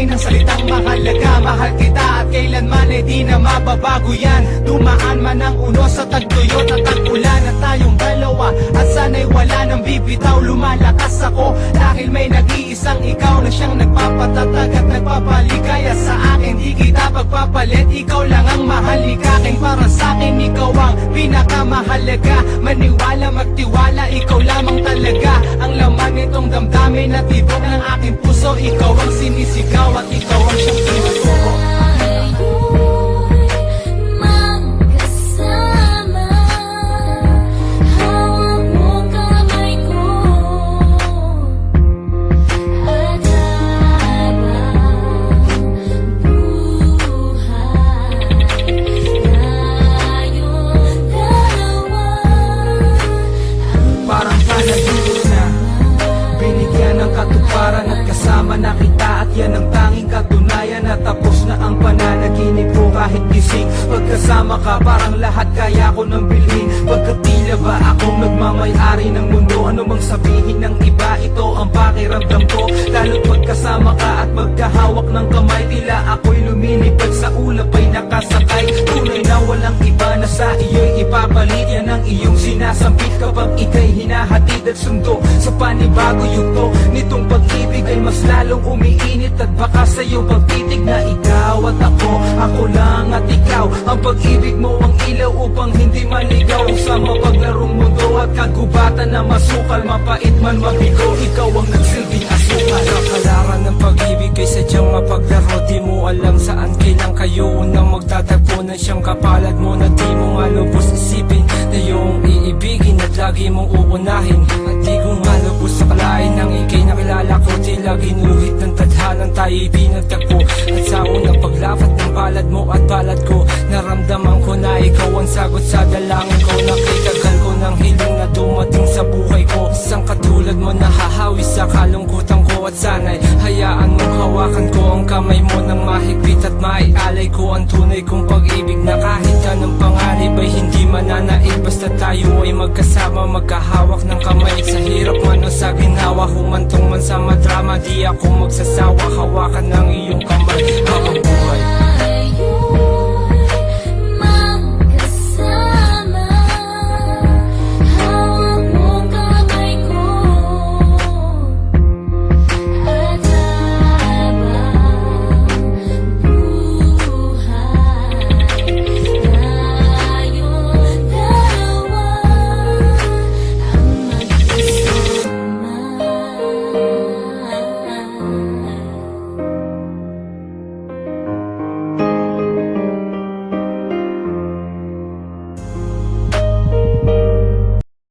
akin ang salitang mahalaga. Mahal kita at kailanman ay di na mababago yan. Dumaan man ang unos sa tagtuyot at tag-ulan at tayong dalawa, at sana'y wala nang bibitaw. Lumalakas ako dahil may nag-iisang ikaw na siyang nagpapatatag at nagpapaligaya sa akin. Di kita pagpapalit, ikaw lang ang mahalikakin. Para sa akin ikaw ang pinakamahalaga. Maniwala, magtiwala, ikaw lamang talaga ang laman nitong damdamin at tibok ng aking puso. Ikaw ang sinisigaw at ikaw ang siyang tinuturo. Kasama na kita at yan ang tanging katunayan na tapos na ang pananaginip ko kahit gising. Pagkasama ka parang lahat kaya ko nang bilhin. Pagkat tila ba akong nagmamay-ari ng mundo. Ano mang sabihin ng iba, ito ang pakiramdam ko. Lalo't pagkasama ka at magkahawak ng kamay, tila ako'y lumilipad sa ulap ay nakasakay. Tunay na walang iba na sa iyo'y ipapalit. Yan ang iyong sinasambit kapag ika'y hinahatid at sundo sa panibago yugto nitong pag-ibig ay mas lalong umiinit. At baka sa'yo pagtitig na ikaw at ako lang at ikaw. Ang pag-ibig mo ang ilaw upang hindi maligaw sa mapaglarong mundo at kagubatan na masukal. Mapait man mabigo, ikaw ang nagsilbing asukal. Nakalaran ng pag-ibig ay sadyang mapaglaro. Di mo alam saan kailang kayo unang magtatagpo na siyang kapalad mo na di mo nga lubos isipin na iyong iibigin at lagi mong uunahin. At di ko nga lubos akalain nang ikay nakilala ko, tila ginuhit ng tadhanang tayo'y pinagtagpo. At sa unang paglapat ng palad mo at palad ko, naramdaman ko na ikaw ang sagot sa dalangin ko. Nakitagal ko ng hiling na dumating sa buhay ko. Isang katulad mo na hahawi sa kalungkutan ko. At sana'y hayaan mong hawakan ko ang kamay mo ng mahigpit at maialay ko ang tunay kong pag-ibig na kahit anong pangarap ay hindi mananaig. Basta tayo ay magkasama, magkahawak ng kamay. Sa hirap man o sa ginawa, humantong man sa madrama, di ako magsasawa. Hawakan ng iyong kamay habang buhay.